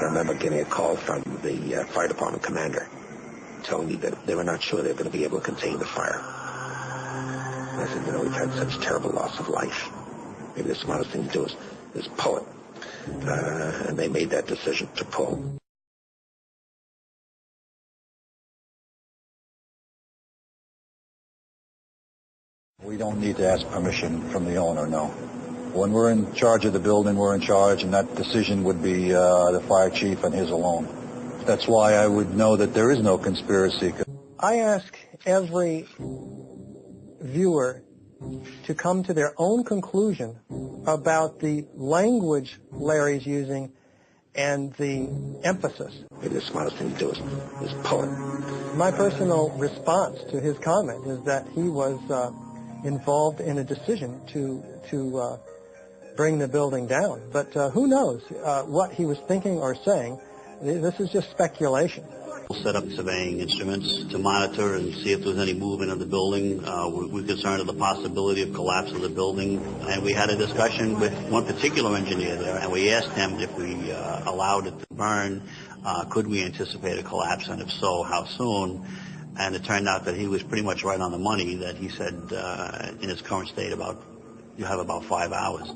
I remember getting a call from the fire department commander telling me that they were not sure they were going to be able to contain the fire. And I said, we've had such terrible loss of life. Maybe the smartest thing to do is pull it. And they made that decision to pull. We don't need to ask permission from the owner, no. When we're in charge of the building, we're in charge, and that decision would be the fire chief and his alone. That's why I would know that there is no conspiracy. I ask every viewer to come to their own conclusion about the language Larry's using and the emphasis. Maybe the smartest thing to do is pull it. My personal response to his comment is that he was involved in a decision to bring the building down. But who knows what he was thinking or saying. This is just speculation. We'll set up surveying instruments to monitor and see if there's any movement of the building. We're concerned of the possibility of collapse of the building. And we had a discussion with one particular engineer there, and we asked him if we allowed it to burn, could we anticipate a collapse, and if so, how soon? And it turned out that he was pretty much right on the money, that he said in its current state you have about 5 hours.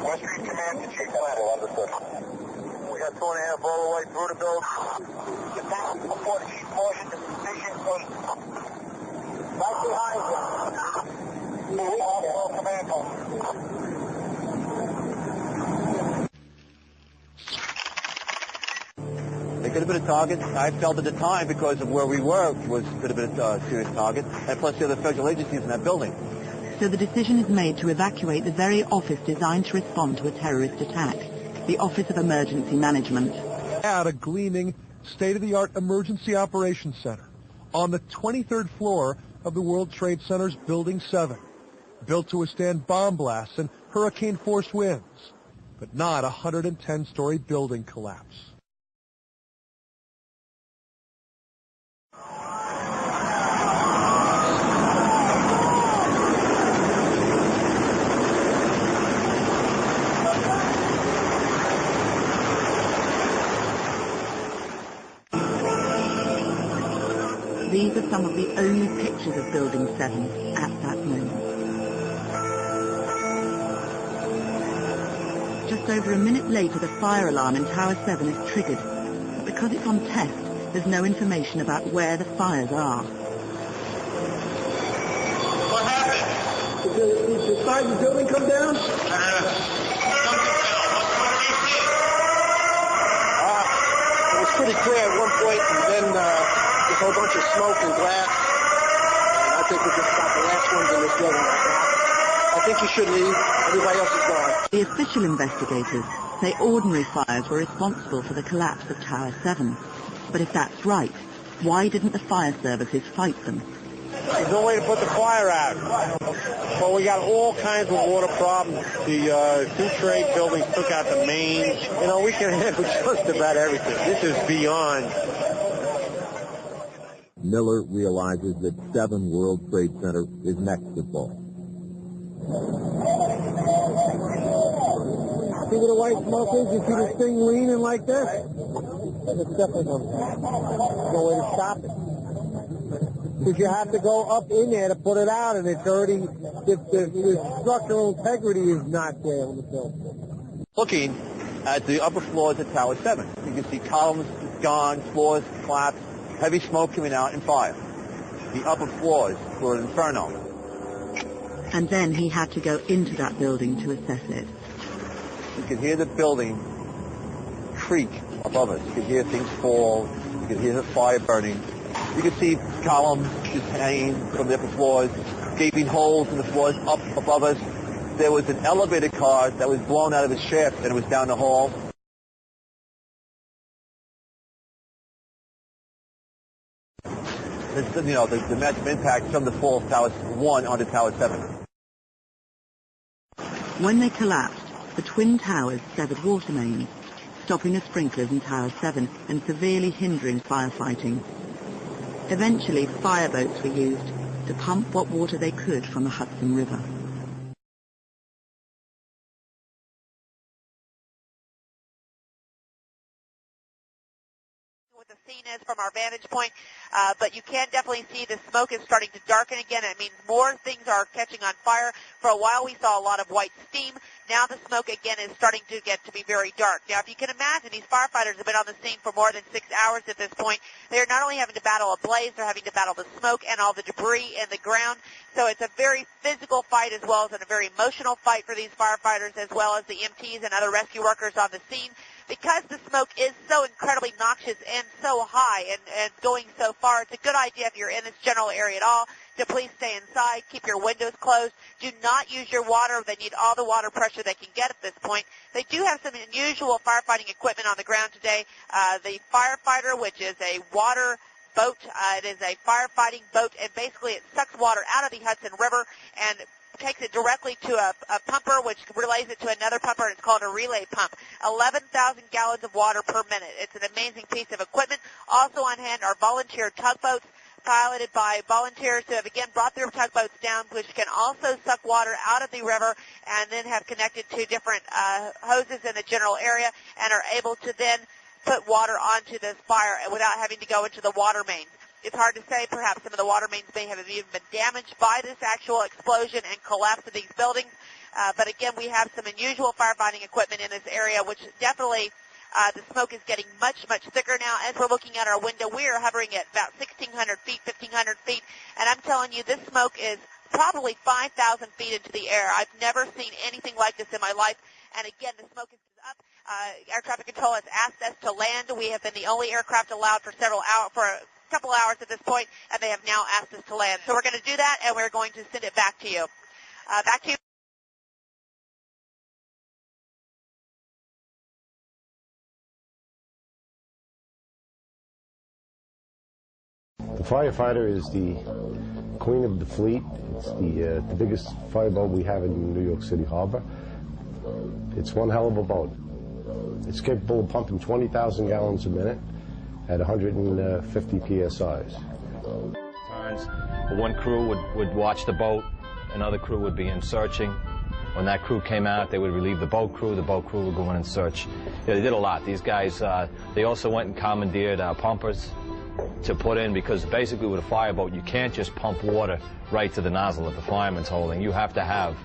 Western Command to Chief Level, understood. We got 2.5 all the way through the building. Get back before the chief portion to Station 8. Right behind you. All command post. They could have been a target. I felt at the time, because of where we were, could have been a serious target, and plus the other federal agencies in that building. So the decision is made to evacuate the very office designed to respond to a terrorist attack, the Office of Emergency Management. At a gleaming, state-of-the-art emergency operations center on the 23rd floor of the World Trade Center's Building 7, built to withstand bomb blasts and hurricane-force winds, but not a 110-story building collapse. These are some of the only pictures of Building 7 at that moment. Just over a minute later, the fire alarm in Tower 7 is triggered, because it's on test, there's no information about where the fires are. What happened? Did the side of the building come down? It was pretty clear at one point, and then just a whole bunch of smoke and glass. And I think we're just about the last ones in this building right now. I think you should leave. Everybody else is gone. The official investigators say ordinary fires were responsible for the collapse of Tower 7. But if that's right, why didn't the fire services fight them? There's no way to put the fire out. Well, we got all kinds of water problems. The two trade buildings took out the mains. You know, we can handle just about everything. This is beyond. Miller realizes that 7 World Trade Center is next to fall. See where the white smoke is? You see this thing leaning like this? It's definitely coming. There's no way to stop it. Because you have to go up in there to put it out, and it's already, the structural integrity is not there on the building. Looking at the upper floors of Tower 7, you can see columns gone, floors collapsed, heavy smoke coming out, and fire. The upper floors were an inferno. And then he had to go into that building to assess it. You could hear the building creak above us. You could hear things fall. You could hear the fire burning. You could see columns just hanging from the upper floors, gaping holes in the floors up above us. There was an elevator car that was blown out of its shaft, and it was down the hall. You know, the massive impact from the fall of Tower 1 onto Tower 7. When they collapsed, the twin towers severed water mains, stopping the sprinklers in Tower 7 and severely hindering firefighting. Eventually, fireboats were used to pump what water they could from the Hudson River. What the scene is from our vantage point, but you can definitely see the smoke is starting to darken again. It means more things are catching on fire. For a while we saw a lot of white steam. Now the smoke again is starting to get to be very dark. Now if you can imagine, these firefighters have been on the scene for more than 6 hours at this point. They are not only having to battle a blaze, they're having to battle the smoke and all the debris in the ground. So it's a very physical fight as well as a very emotional fight for these firefighters as well as the EMTs and other rescue workers on the scene. Because the smoke is so incredibly noxious and so high and going so far, it's a good idea if you're in this general area at all to please stay inside, keep your windows closed. Do not use your water. They need all the water pressure they can get at this point. They do have some unusual firefighting equipment on the ground today. The Firefighter, which is a water boat, it is a firefighting boat, and basically it sucks water out of the Hudson River and takes it directly to a pumper, which relays it to another pumper, and it's called a relay pump. 11,000 gallons of water per minute. It's an amazing piece of equipment. Also on hand are volunteer tugboats piloted by volunteers who have, again, brought their tugboats down, which can also suck water out of the river and then have connected to different hoses in the general area and are able to then put water onto this fire without having to go into the water mains. It's hard to say. Perhaps some of the water mains may have even been damaged by this actual explosion and collapse of these buildings. But again, we have some unusual firefighting equipment in this area, which definitely the smoke is getting much, much thicker now. As we're looking at our window, we are hovering at about 1,600 feet, 1,500 feet. And I'm telling you, this smoke is probably 5,000 feet into the air. I've never seen anything like this in my life. And again, the smoke is up. Air traffic control has asked us to land. We have been the only aircraft allowed for a couple hours at this point, and they have now asked us to land. So we're going to do that, and we're going to send it back to you. Back to you. The Firefighter is the queen of the fleet. It's the biggest fireboat we have in New York City Harbor. It's one hell of a boat. It's capable of pumping 20,000 gallons a minute at 150 PSIs. One crew would watch the boat, another crew would be in searching. When that crew came out, they would relieve the boat crew would go in and search. Yeah, they did a lot. These guys, they also went and commandeered pumpers to put in, because basically with a fireboat, you can't just pump water right to the nozzle that the fireman's holding. You have to have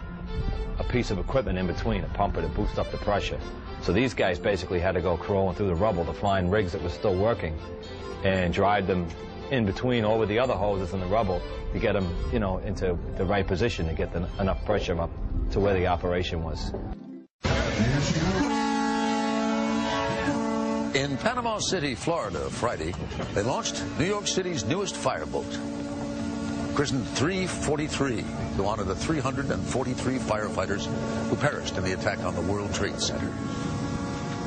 a piece of equipment in between, a pumper to boost up the pressure. So these guys basically had to go crawling through the rubble to find rigs that were still working and drive them in between over the other hoses in the rubble to get them, you know, into the right position to get enough pressure up to where the operation was. In Panama City, Florida, Friday, they launched New York City's newest fireboat, christened 343, to honor the 343 firefighters who perished in the attack on the World Trade Center.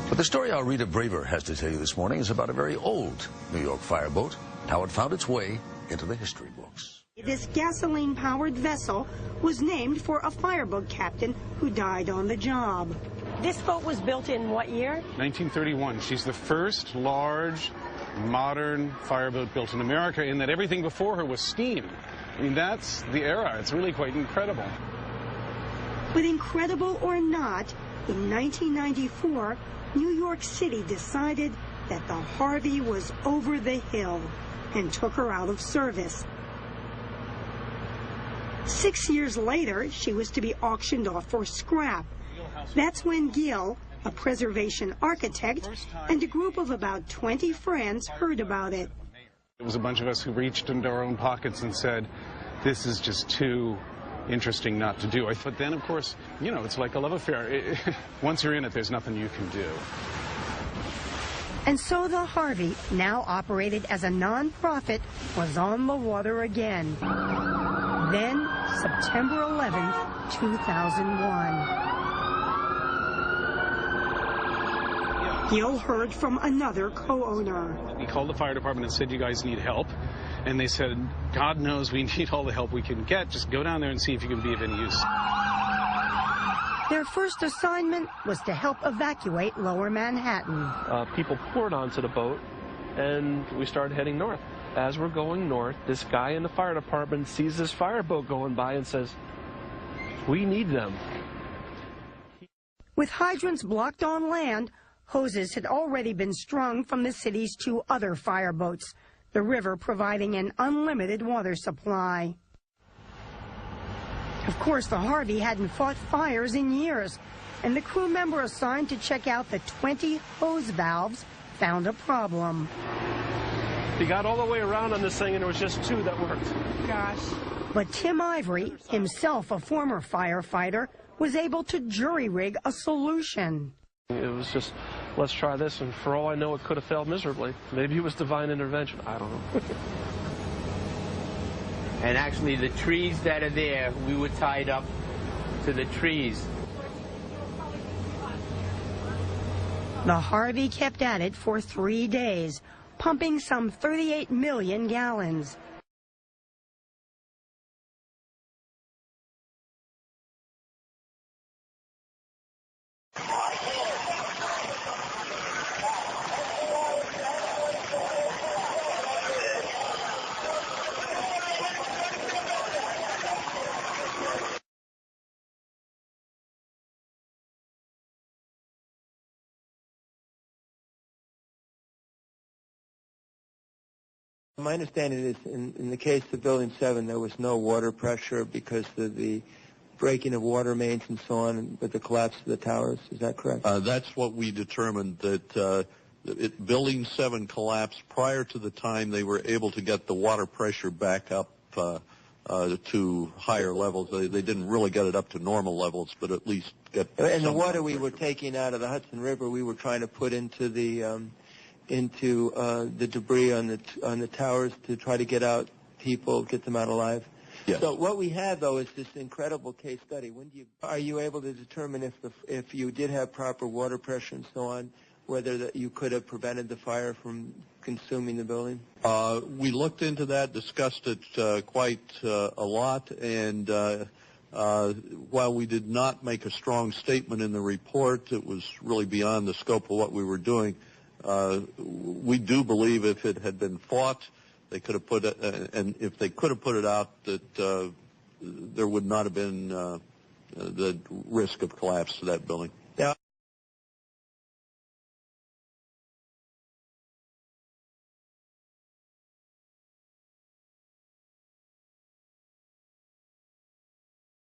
But the story our Rita Braver has to tell you this morning is about a very old New York fireboat, how it found its way into the history books. This gasoline-powered vessel was named for a fireboat captain who died on the job. This boat was built in what year? 1931. She's the first large, modern fireboat built in America, in that everything before her was steam. I mean, that's the era. It's really quite incredible. But incredible or not, in 1994, New York City decided that the Harvey was over the hill and took her out of service. 6 years later, she was to be auctioned off for scrap. That's when Gil, a preservation architect, and a group of about 20 friends heard about it. It was a bunch of us who reached into our own pockets and said, this is just too interesting not to do. But then, of course, you know, it's like a love affair. Once you're in it, there's nothing you can do. And so the Harvey, now operated as a non-profit, was on the water again. Then, September 11th, 2001. Gil heard from another co-owner. We called the fire department and said, you guys need help. And they said, God knows we need all the help we can get. Just go down there and see if you can be of any use. Their first assignment was to help evacuate Lower Manhattan. People poured onto the boat, and we started heading north. As we're going north, this guy in the fire department sees this fireboat going by and says, we need them. With hydrants blocked on land, hoses had already been strung from the city's two other fireboats, the river providing an unlimited water supply. Of course, the Harvey hadn't fought fires in years, and the crew member assigned to check out the 20 hose valves found a problem. He got all the way around on this thing, and there was just two that worked. Gosh. But Tim Ivory, himself a former firefighter, was able to jury-rig a solution. It was just, let's try this, and for all I know, it could have failed miserably. Maybe it was divine intervention. I don't know. And actually, the trees that are there, we were tied up to the trees. The Harvey kept at it for 3 days, pumping some 38 million gallons. My understanding is in the case of Building 7, there was no water pressure because of the breaking of water mains and so on with the collapse of the towers. Is that correct? That's what we determined, that Building 7 collapsed prior to the time they were able to get the water pressure back up to higher levels. They didn't really get it up to normal levels, but at least get... And the water we were taking out of the Hudson River, we were trying to put into the debris on the towers to try to get out people, get them out alive. Yes. So what we had, though, is this incredible case study. Are you able to determine if you did have proper water pressure and so on, whether you could have prevented the fire from consuming the building? We looked into that, discussed it quite a lot, and while we did not make a strong statement in the report, it was really beyond the scope of what we were doing. We do believe if it had been fought, they could have put it, and if they could have put it out, that there would not have been the risk of collapse to that building.